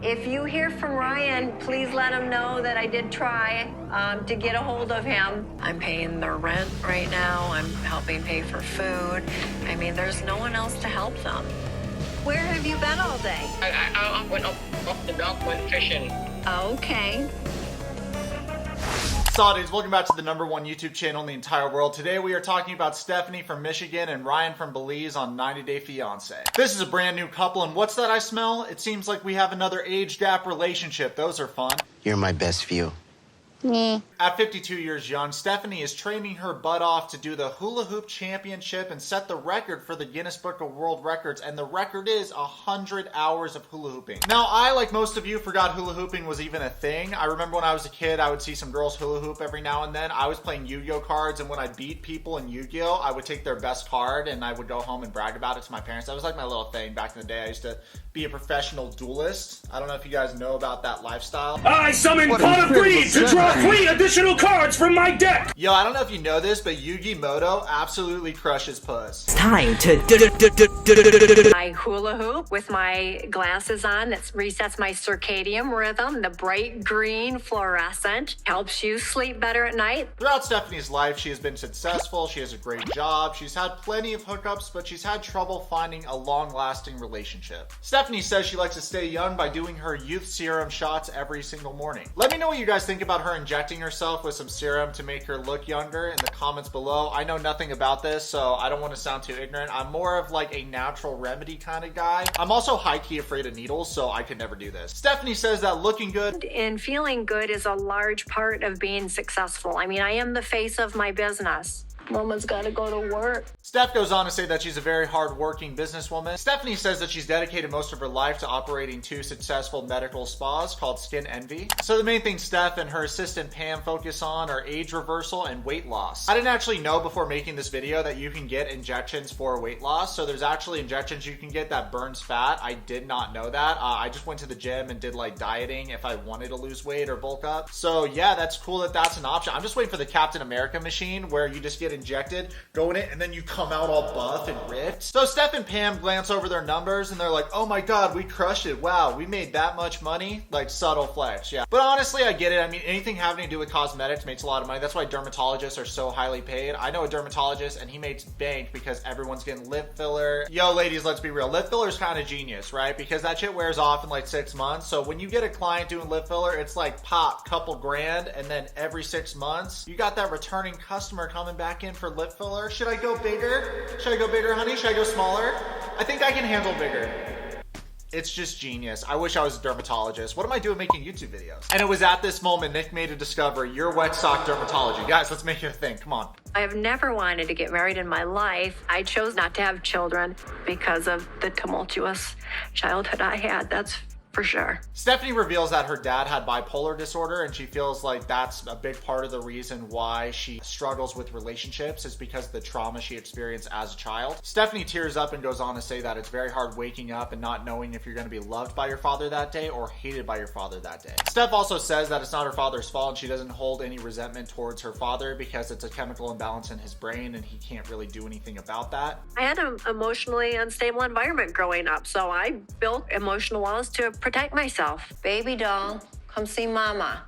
If you hear from Ryan, please let him know that I did try to get a hold of him. I'm paying their rent right now. I'm helping pay for food. I mean, there's no one else to help them. Where have you been all day? I went up the dock, went fishing. Okay. Saudis, welcome back to the #1 YouTube channel in the entire world. Today we are talking about Stephanie from Michigan and Ryan from Belize on 90 Day Fiance. This is a brand new couple, and what's that I smell? It seems like we have another age gap relationship. Those are fun. You're my best view. At 52 years young, Stephanie is training her butt off to do the hula hoop championship and set the record for the Guinness Book of World Records, and the record is 100 hours of hula hooping. Now, I, like most of you, forgot hula hooping was even a thing. I remember when I was a kid, I would see some girls hula hoop every now and then. I was playing Yu-Gi-Oh cards, and when I beat people in Yu-Gi-Oh, I would take their best card, and I would go home and brag about it to my parents. That was like my little thing back in the day. I used to be a professional duelist. I don't know if you guys know about that lifestyle. I summon Pot of Greed to draw 3 additional cards from my deck! Yo, I don't know if you know this, but Yugi Moto absolutely crushes puss. It's time to I hula hoop with my glasses on. That resets my circadian rhythm. The bright green fluorescent helps you sleep better at night. Throughout Stephanie's life, she has been successful. She has a great job. She's had plenty of hookups, but she's had trouble finding a long-lasting relationship. Stephanie says she likes to stay young by doing her youth serum shots every single morning. Let me know what you guys think about her injecting herself with some serum to make her look younger in the comments below. I know nothing about this, so I don't want to sound too ignorant. I'm more of like a natural remedy kind of guy. I'm also high-key afraid of needles, so I could never do this. Stephanie says that looking good And feeling good is a large part of being successful. I mean, I am the face of my business. Mama's got to go to work. Steph goes on to say that she's a very hard-working businesswoman. Stephanie says that she's dedicated most of her life to operating 2 successful medical spas called Skin Envy. So the main thing Steph and her assistant Pam focus on are age reversal and weight loss. I didn't actually know before making this video that you can get injections for weight loss. So there's actually injections you can get that burns fat. I did not know that. I just went to the gym and did like dieting if I wanted to lose weight or bulk up. So yeah, that's cool that that's an option. I'm just waiting for the Captain America machine where you just get injected, go in it, and then you come out all buff and ripped. So Steph and Pam glance over their numbers and they're like, oh my god, we crushed it. Wow, we made that much money. Like, subtle flex, yeah. But honestly, I get it. I mean, anything having to do with cosmetics makes a lot of money. That's why dermatologists are so highly paid. I know a dermatologist and he makes bank because everyone's getting lip filler. Yo, ladies, let's be real. Lip filler is kind of genius, right? Because that shit wears off in like 6 months. So when you get a client doing lip filler, it's like pop, couple grand, and then every 6 months, you got that returning customer coming back in for lip filler. Should I go bigger? Should I go bigger, honey? Should I go smaller? I think I can handle bigger. It's just genius. I wish I was a dermatologist. What am I doing making YouTube videos? And it was at this moment Nick made a discovery. Yourwetsock dermatology. Guys, let's make it a thing. Come on. I have never wanted to get married in my life. I chose not to have children because of the tumultuous childhood I had. That's for sure. Stephanie reveals that her dad had bipolar disorder, and she feels like that's a big part of the reason why she struggles with relationships is because of the trauma she experienced as a child. Stephanie tears up and goes on to say that it's very hard waking up and not knowing if you're going to be loved by your father that day or hated by your father that day. Steph also says that it's not her father's fault and she doesn't hold any resentment towards her father because it's a chemical imbalance in his brain and he can't really do anything about that. I had an emotionally unstable environment growing up, so I built emotional walls to protect myself. Baby doll, come see mama.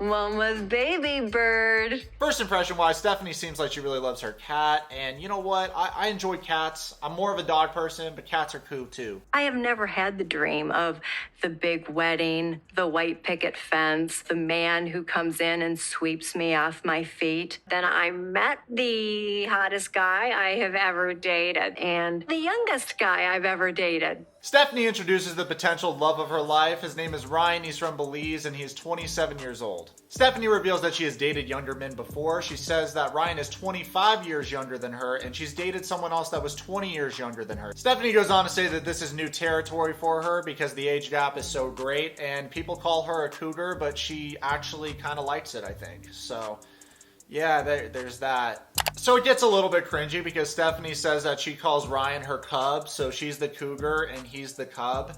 Mama's baby bird. First impression wise, Stephanie seems like she really loves her cat, and you know what? I enjoy cats. I'm more of a dog person, but cats are cool too. I have never had the dream of the big wedding, the white picket fence, the man who comes in and sweeps me off my feet. Then I met the hottest guy I have ever dated and the youngest guy I've ever dated. Stephanie introduces the potential love of her life. His name is Ryan. He's from Belize and he's 27 years old. Stephanie reveals that she has dated younger men before. She says that Ryan is 25 years younger than her and she's dated someone else that was 20 years younger than her. Stephanie goes on to say that this is new territory for her because the age gap is so great and people call her a cougar, but she actually kind of likes it, I think. So yeah, there's that. So it gets a little bit cringy because Stephanie says that she calls Ryan her cub, so she's the cougar and he's the cub.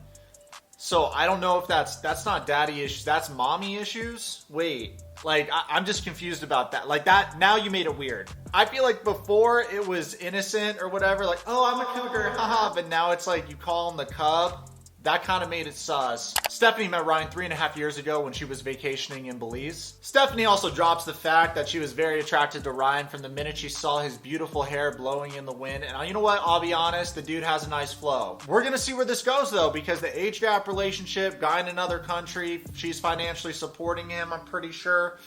So I don't know if that's not daddy issues, that's mommy issues. Wait, like I'm just confused about that. Like that, now you made it weird. I feel like before it was innocent or whatever, like, oh, I'm a cougar, haha, but now it's like you call him the cub. That kind of made it sus. Stephanie met Ryan 3.5 years ago when she was vacationing in Belize. Stephanie also drops the fact that she was very attracted to Ryan from the minute she saw his beautiful hair blowing in the wind. And you know what? I'll be honest, the dude has a nice flow. We're gonna see where this goes though, because the age gap relationship, guy in another country, she's financially supporting him, I'm pretty sure.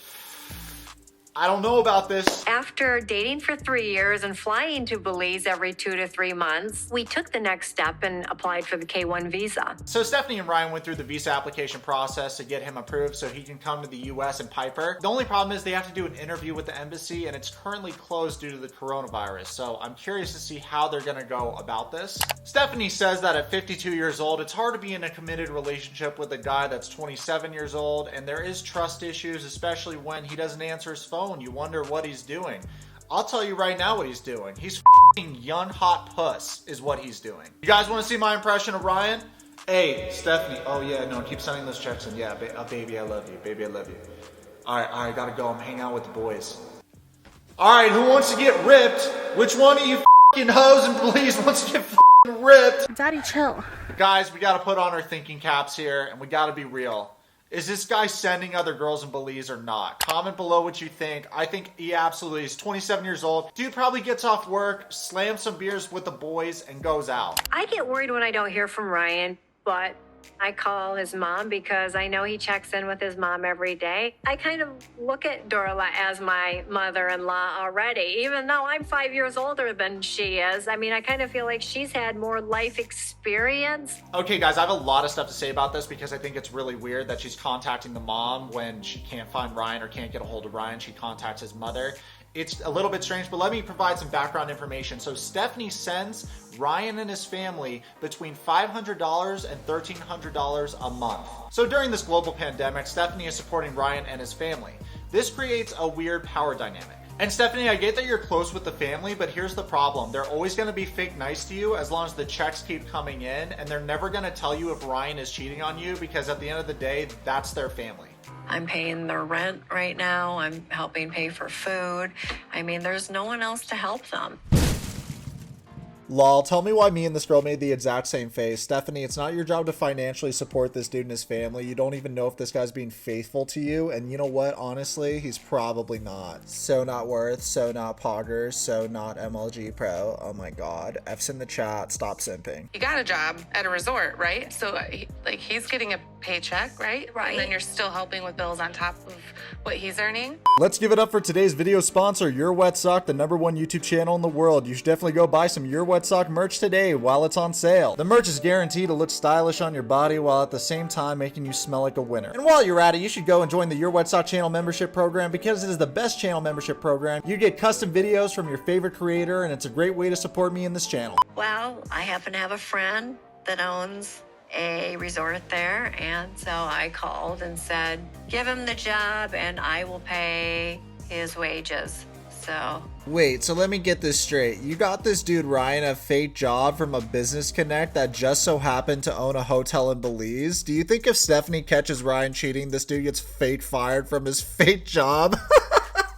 I don't know about this. After dating for 3 years and flying to Belize every 2 to 3 months, we took the next step and applied for the K-1 visa. So Stephanie and Ryan went through the visa application process to get him approved so he can come to the US and pipe her. The only problem is they have to do an interview with the embassy and it's currently closed due to the coronavirus. So I'm curious to see how they're gonna go about this. Stephanie says that at 52 years old, it's hard to be in a committed relationship with a guy that's 27 years old, and there is trust issues, especially when he doesn't answer his phone. You wonder what he's doing. I'll tell you right now what he's doing. He's f***ing young hot puss is what he's doing. You guys want to see my impression of Ryan? Hey, Stephanie. Oh yeah, no, keep sending those checks in. Yeah, baby, I love you. Baby, I love you. All right, gotta go. I'm hanging out with the boys. All right, who wants to get ripped? Which one of you f***ing hoes in Belize wants to get f***ing ripped? Daddy, chill. Guys, we gotta put on our thinking caps here, and we gotta be real. Is this guy sending other girls in Belize or not? Comment below what you think. I think he absolutely is. 27 years old. Dude probably gets off work, slams some beers with the boys, and goes out. I get worried when I don't hear from Ryan, but I call his mom because I know he checks in with his mom every day. I kind of look at Dorla as my mother-in-law already, even though I'm 5 years older than she is. I mean, I kind of feel like she's had more life experience. Okay, guys, I have a lot of stuff to say about this because I think it's really weird that she's contacting the mom when she can't find Ryan or can't get a hold of Ryan. She contacts his mother. It's a little bit strange, but let me provide some background information. So Stephanie sends Ryan and his family between $500 and $1,300 a month. So during this global pandemic, Stephanie is supporting Ryan and his family. This creates a weird power dynamic. And Stephanie, I get that you're close with the family, but here's the problem. They're always gonna be fake nice to you as long as the checks keep coming in, and they're never gonna tell you if Ryan is cheating on you because at the end of the day, that's their family. I'm paying their rent right now. I'm helping pay for food. I mean, there's no one else to help them. Lol, tell me why me and this girl made the exact same face. Stephanie, it's not your job to financially support this dude and his family. You don't even know if this guy's being faithful to you. And you know what? Honestly, he's probably not. So not worth, so not poggers, so not MLG pro. Oh my god. F's in the chat. Stop simping. You got a job at a resort, right? So he's getting a paycheck, right? Right. And then you're still helping with bills on top of what he's earning. Let's give it up for today's video sponsor, Yourwetsock, the #1 YouTube channel in the world. You should definitely go buy some Yourwetsock merch today while it's on sale. The merch is guaranteed to look stylish on your body while at the same time making you smell like a winner. And while you're at it, you should go and join the Yourwetsock channel membership program because it is the best channel membership program. You get custom videos from your favorite creator, and it's a great way to support me in this channel. Well, I happen to have a friend that owns a resort there, and so I called and said, give him the job and I will pay his wages. So Wait, so let me get this straight. You got this dude Ryan a fake job from a business connect that just so happened to own a hotel in Belize? Do you think if Stephanie catches Ryan cheating, this dude gets fake fired from his fake job?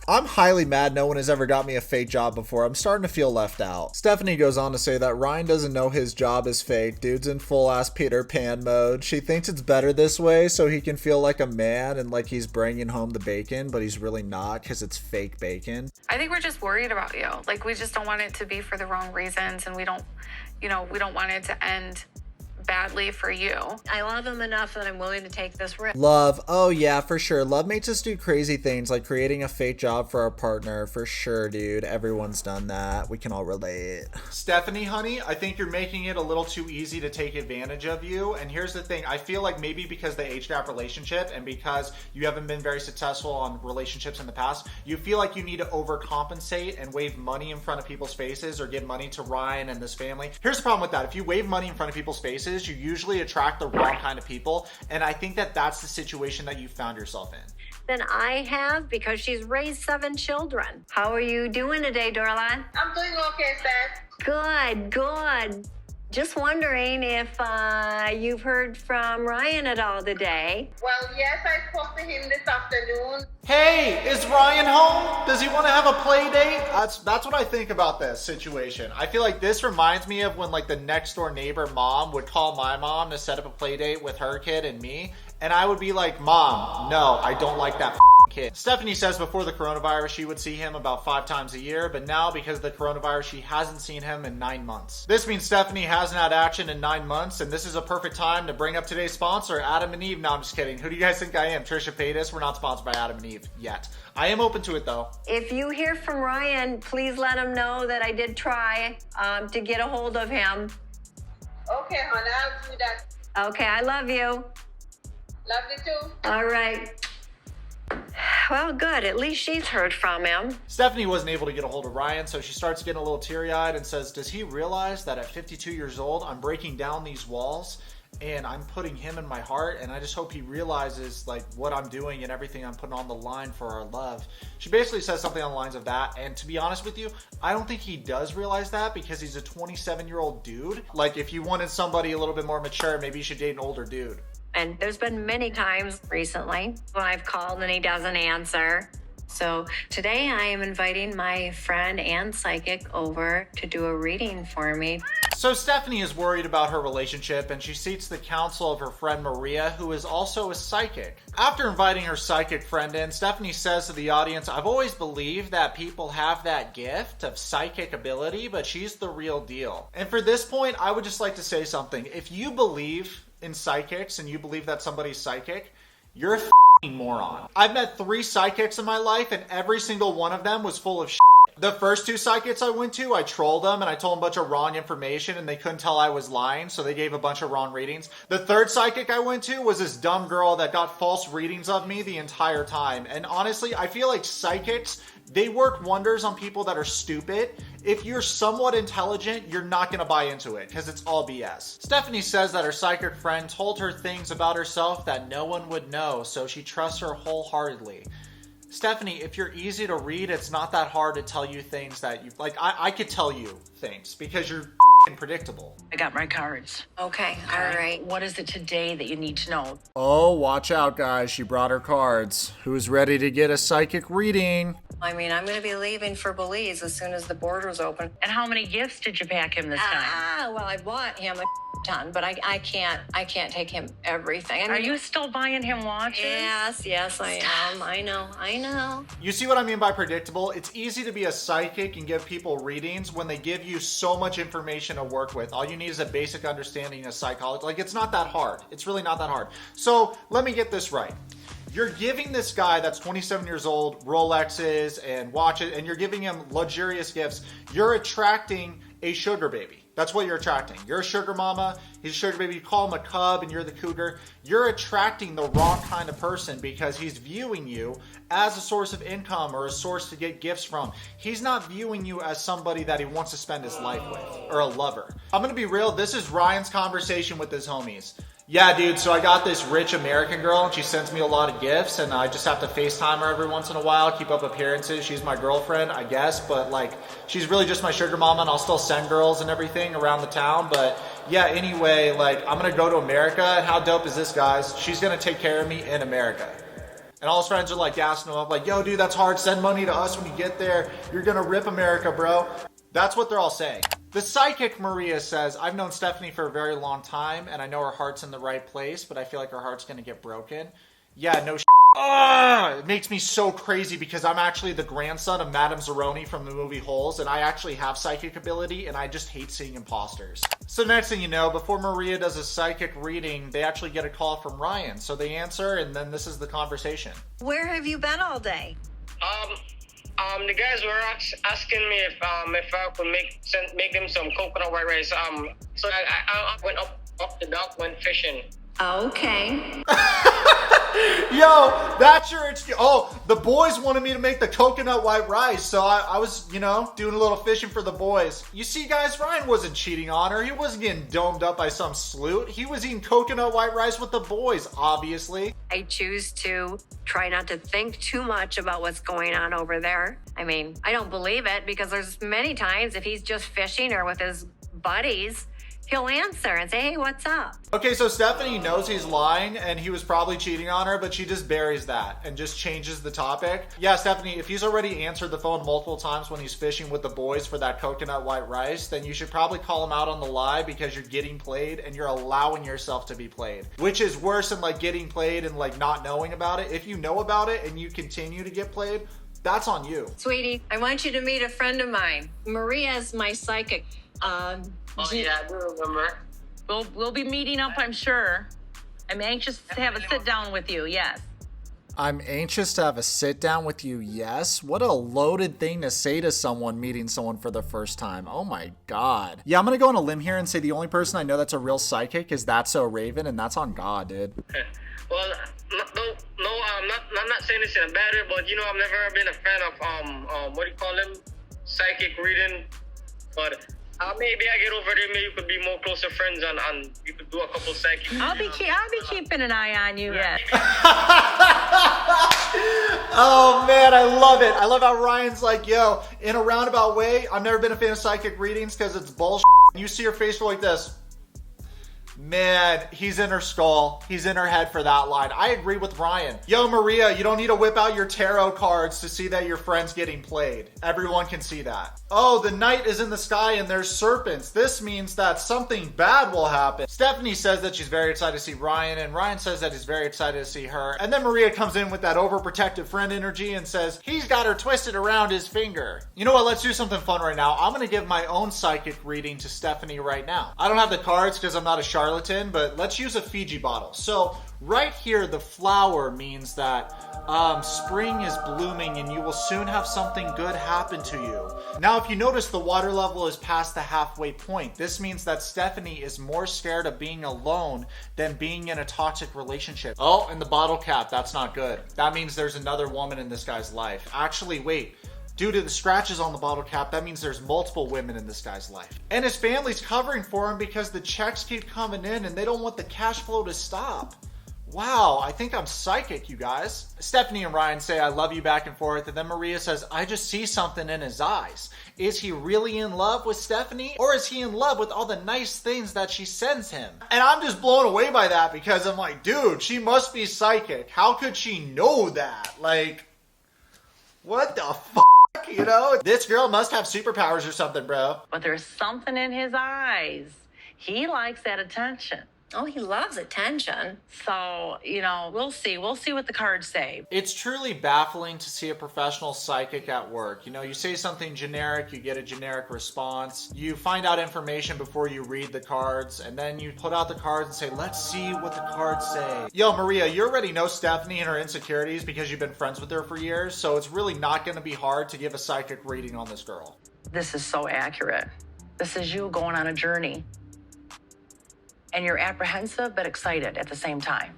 I'm highly mad no one has ever got me a fake job before. I'm starting to feel left out. Stephanie goes on to say that Ryan doesn't know his job is fake. Dude's in full ass Peter Pan mode. She thinks it's better this way so he can feel like a man and like he's bringing home the bacon, but he's really not because it's fake bacon. I think we're just worried about you. Like, we just don't want it to be for the wrong reasons, and we don't want it to end badly for you. I love him enough that I'm willing to take this risk. Love, oh yeah, for sure. Love makes us do crazy things like creating a fake job for our partner. For sure, dude. Everyone's done that. We can all relate. Stephanie, honey, I think you're making it a little too easy to take advantage of you. And here's the thing. I feel like maybe because the age gap relationship and because you haven't been very successful on relationships in the past, you feel like you need to overcompensate and wave money in front of people's faces or give money to Ryan and this family. Here's the problem with that. If you wave money in front of people's faces, you usually attract the wrong kind of people. And I think that that's the situation that you found yourself in. Than I have because she's raised 7 children. How are you doing today, Dorlan? I'm doing okay, Steph. Good, good. Just wondering if you've heard from Ryan at all today. Well, yes, I spoke to him this afternoon. Hey, is Ryan home? Does he want to have a play date? That's what I think about this situation. I feel like this reminds me of when like the next door neighbor mom would call my mom to set up a play date with her kid and me. And I would be like, Mom, no, I don't like that kid. Stephanie says before the coronavirus, she would see him about 5 times a year, but now because of the coronavirus, she hasn't seen him in 9 months. This means Stephanie hasn't had action in 9 months, and this is a perfect time to bring up today's sponsor, Adam and Eve. No, I'm just kidding. Who do you guys think I am? Trisha Paytas? We're not sponsored by Adam and Eve yet. I am open to it though. If you hear from Ryan, please let him know that I did try to get a hold of him. Okay, honey, I'll do that. Okay, I love you. Love you too. All right. Well, good. At least she's heard from him. Stephanie wasn't able to get a hold of Ryan, so she starts getting a little teary-eyed and says, does he realize that at 52 years old, I'm breaking down these walls and I'm putting him in my heart, and I just hope he realizes like what I'm doing and everything I'm putting on the line for our love. She basically says something on the lines of that, and to be honest with you, I don't think he does realize that because he's a 27-year-old dude. Like, if you wanted somebody a little bit more mature, maybe you should date an older dude. And there's been many times recently when I've called and he doesn't answer. So today I am inviting my friend and psychic over to do a reading for me. So Stephanie is worried about her relationship, and she seeks the counsel of her friend Maria, who is also a psychic. After inviting her psychic friend in, Stephanie says to the audience, I've always believed that people have that gift of psychic ability, but she's the real deal. And for this point, I would just like to say something. If you believe in psychics and you believe that somebody's psychic, you're a f***ing moron. I've met 3 psychics in my life, and every single one of them was full of shit. The first 2 psychics I went to, I trolled them and I told them a bunch of wrong information and they couldn't tell I was lying, so they gave a bunch of wrong readings. The third psychic I went to was this dumb girl that got false readings of me the entire time. And honestly, I feel like psychics, they work wonders on people that are stupid. If you're somewhat intelligent, you're not going to buy into it because it's all BS. Stephanie says that her psychic friend told her things about herself that no one would know, so she trusts her wholeheartedly. Stephanie, if you're easy to read, it's not that hard to tell you things that you like. I could tell you things because you're predictable. I got my cards. Okay, all right. What is it today that you need to know? Oh, watch out, guys. She brought her cards. Who's ready to get a psychic reading? I mean, I'm going to be leaving for Belize as soon as the borders open. And how many gifts did you pack him this time? Well, I bought him a ton, but I can't take him everything. I mean, Are you still buying him watches? Yes, I am. I know. You see what I mean by predictable? It's easy to be a psychic and give people readings when they give you so much information to work with. All you need is a basic understanding of psychology. Like, it's not that hard. It's really not that hard. So let me get this right. You're giving this guy that's 27 years old Rolexes and watches, and you're giving him luxurious gifts. You're attracting a sugar baby. That's what you're attracting. You're a sugar mama, he's a sugar baby. You call him a cub and you're the cougar. You're attracting the wrong kind of person because he's viewing you as a source of income or a source to get gifts from. He's not viewing you as somebody that he wants to spend his life with or a lover. I'm going to be real. This is Ryan's conversation with his homies. Yeah, dude, so I got this rich American girl and she sends me a lot of gifts and I just have to FaceTime her every once in a while, keep up appearances. She's my girlfriend, I guess, but like, she's really just my sugar mama and I'll still send girls and everything around the town. But yeah, anyway, like, I'm gonna go to America, and how dope is this, guys? She's gonna take care of me in America. And all his friends are like gassing him up, like, yo, dude, that's hard. Send money to us when you get there. You're gonna rip America, bro. That's what they're all saying. The psychic Maria says, I've known Stephanie for a very long time, and I know her heart's in the right place, but I feel like her heart's going to get broken. Yeah, no shit. It makes me so crazy because I'm actually the grandson of Madame Zeroni from the movie Holes, and I actually have psychic ability, and I just hate seeing imposters. So next thing you know, before Maria does a psychic reading, they actually get a call from Ryan. So they answer, and then this is the conversation. Where have you been all day? The guys were asking me if I could make them some coconut white rice. So I went up the dock, went fishing. Okay. Yo, that's your excuse. Oh, the boys wanted me to make the coconut white rice, so I was, doing a little fishing for the boys. You see, guys, Ryan wasn't cheating on her. He wasn't getting domed up by some sloot. He was eating coconut white rice with the boys, obviously. I choose to try not to think too much about what's going on over there. I mean, I don't believe it because there's many times if he's just fishing or with his buddies, he'll answer and say, hey, what's up? Okay, so Stephanie knows he's lying and he was probably cheating on her, but she just buries that and just changes the topic. Yeah, Stephanie, if he's already answered the phone multiple times when he's fishing with the boys for that coconut white rice, then you should probably call him out on the lie because you're getting played and you're allowing yourself to be played, which is worse than like getting played and like not knowing about it. If you know about it and you continue to get played, that's on you. Sweetie, I want you to meet a friend of mine. Maria's my psychic. Oh yeah, I do remember. We'll be meeting up, I'm sure. I'm anxious to have a sit down with you, yes. I'm anxious to have a sit down with you, yes? What a loaded thing to say to someone meeting someone for the first time. Oh my God. Yeah, I'm gonna go on a limb here and say the only person I know that's a real psychic is That's So Raven, and that's on God, dude. Well, I'm not saying this in a bad way, but you know, I've never been a fan of what do you call them? Psychic reading. But maybe I get over there. Maybe you could be more closer friends, and you could do a couple psychic. I'll be keeping an eye on you. Yeah. Oh man, I love it. I love how Ryan's like, yo, in a roundabout way, I've never been a fan of psychic readings because it's bullshit. You see her face go like this. Man, he's in her skull. He's in her head for that line. I agree with Ryan. Yo, Maria, you don't need to whip out your tarot cards to see that your friend's getting played. Everyone can see that. Oh, the night is in the sky and there's serpents. This means that something bad will happen. Stephanie says that she's very excited to see Ryan, and Ryan says that he's very excited to see her. And then Maria comes in with that overprotective friend energy and says, he's got her twisted around his finger. You know what? Let's do something fun right now. I'm going to give my own psychic reading to Stephanie right now. I don't have the cards because I'm not a charlatan, but let's use a Fiji bottle. So right here, the flower means that spring is blooming and you will soon have something good happen to you. Now, if you notice, the water level is past the halfway point. This means that Stephanie is more scared of being alone than being in a toxic relationship. Oh, and the bottle cap, that's not good. That means there's another woman in this guy's life. Actually, wait. Due to the scratches on the bottle cap, that means there's multiple women in this guy's life. And his family's covering for him because the checks keep coming in and they don't want the cash flow to stop. Wow, I think I'm psychic, you guys. Stephanie and Ryan say, I love you back and forth. And then Maria says, I just see something in his eyes. Is he really in love with Stephanie? Or is he in love with all the nice things that she sends him? And I'm just blown away by that because I'm like, dude, she must be psychic. How could she know that? Like, what the fuck? You know, this girl must have superpowers or something, bro. But there's something in his eyes. He likes that attention. Oh, he loves attention. So, you know, we'll see. We'll see what the cards say. It's truly baffling to see a professional psychic at work. You know, you say something generic, you get a generic response. You find out information before you read the cards, and then you put out the cards and say, let's see what the cards say. Yo, Maria, you already know Stephanie and her insecurities because you've been friends with her for years, so it's really not going to be hard to give a psychic reading on this girl. This is so accurate. This is you going on a journey. And you're apprehensive but excited at the same time.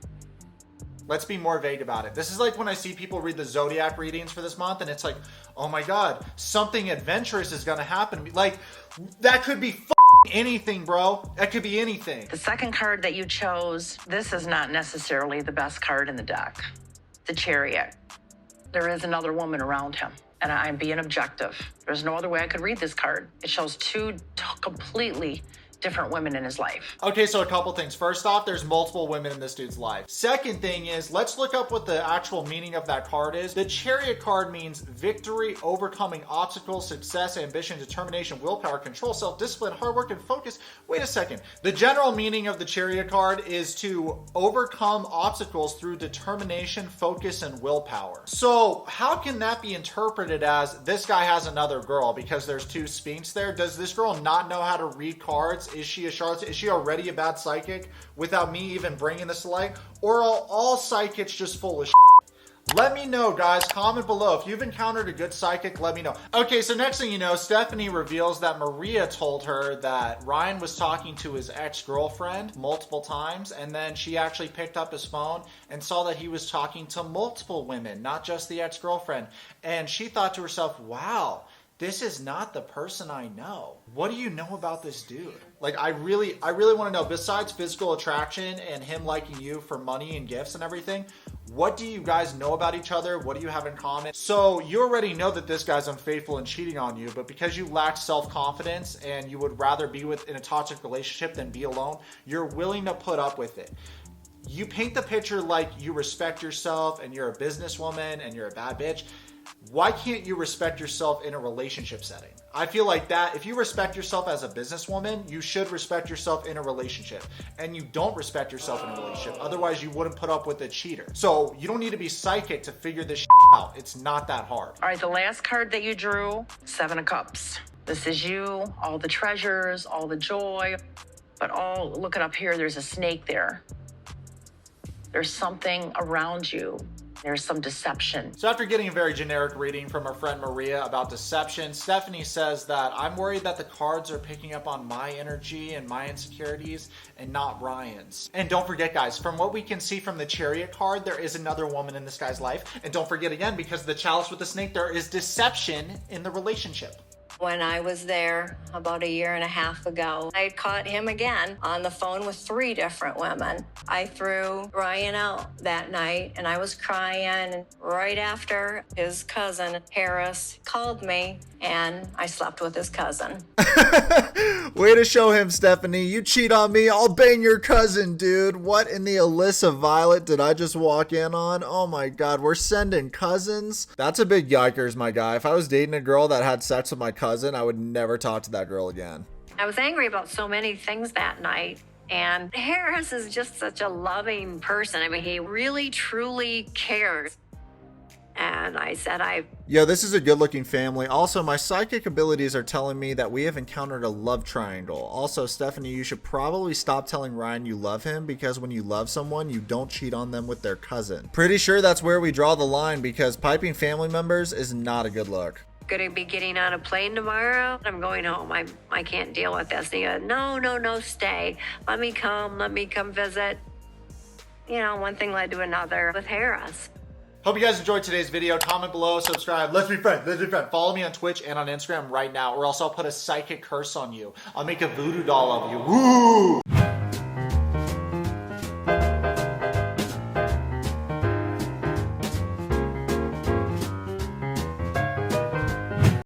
Let's be more vague about it. This is like when I see people read the zodiac readings for this month and it's like, oh my God, something adventurous is gonna happen. Like, that could be anything, bro. That could be anything. The second card that you chose, this is not necessarily the best card in the deck. The Chariot. There is another woman around him. And I'm being objective. There's no other way I could read this card. It shows two completely different women in his life. Okay, so a couple things. First off, there's multiple women in this dude's life. Second thing is, let's look up what the actual meaning of that card is. The Chariot card means victory, overcoming obstacles, success, ambition, determination, willpower, control, self-discipline, hard work, and focus. Wait a second. The general meaning of the Chariot card is to overcome obstacles through determination, focus, and willpower. So how can that be interpreted as this guy has another girl because there's two sphinx there? Does this girl not know how to read cards? Is she a charlatan? Is she already a bad psychic without me even bringing this to light? Or are all psychics just full of shit? Let me know, guys. Comment below. If you've encountered a good psychic, let me know. Okay, so next thing you know, Stephanie reveals that Maria told her that Ryan was talking to his ex-girlfriend multiple times, and then she actually picked up his phone and saw that he was talking to multiple women, not just the ex-girlfriend. And she thought to herself, wow, this is not the person I know. What do you know about this dude? Like, I really want to know, besides physical attraction and him liking you for money and gifts and everything, What do you guys know about each other? What do you have in common? So you already know that this guy's unfaithful and cheating on you, but because you lack self-confidence and you would rather be in a toxic relationship than be alone, you're willing to put up with it. You paint the picture like you respect yourself and you're a businesswoman and you're a bad bitch. Why can't you respect yourself in a relationship setting? I feel like that if you respect yourself as a businesswoman, you should respect yourself in a relationship. And you don't respect yourself in a relationship. Otherwise, you wouldn't put up with a cheater. So you don't need to be psychic to figure this out. It's not that hard. All right, the last card that you drew, 7 of Cups. This is you, all the treasures, all the joy. But look it up here, there's a snake there. There's something around you. There's some deception. So after getting a very generic reading from our friend Maria about deception, Stephanie says that I'm worried that the cards are picking up on my energy and my insecurities and not Ryan's. And don't forget, guys, from what we can see from the Chariot card, there is another woman in this guy's life. And don't forget again, because of the chalice with the snake, there is deception in the relationship. When I was there about a year and a half ago, I caught him again on the phone with 3 different women. I threw Ryan out that night and I was crying. And right after, his cousin, Harris, called me and I slept with his cousin. Way to show him, Stephanie. You cheat on me, I'll bang your cousin, dude. What in the Alyssa Violet did I just walk in on? Oh my God, we're sending cousins? That's a big yikers, my guy. If I was dating a girl that had sex with my cousin, I would never talk to that girl again. I was angry about so many things that night. And Harris is just such a loving person. I mean, he really, truly cares. And I said, Yo, this is a good looking family. Also, my psychic abilities are telling me that we have encountered a love triangle. Also, Stephanie, you should probably stop telling Ryan you love him, because when you love someone, you don't cheat on them with their cousin. Pretty sure that's where we draw the line, because piping family members is not a good look. Going to be getting on a plane tomorrow. I'm going home. I can't deal with this. And he goes, no, stay. Let me come visit. You know, one thing led to another with Harris. Hope you guys enjoyed today's video. Comment below, subscribe. Let's be friends. Follow me on Twitch and on Instagram right now, or else I'll put a psychic curse on you. I'll make a voodoo doll of you. Woo!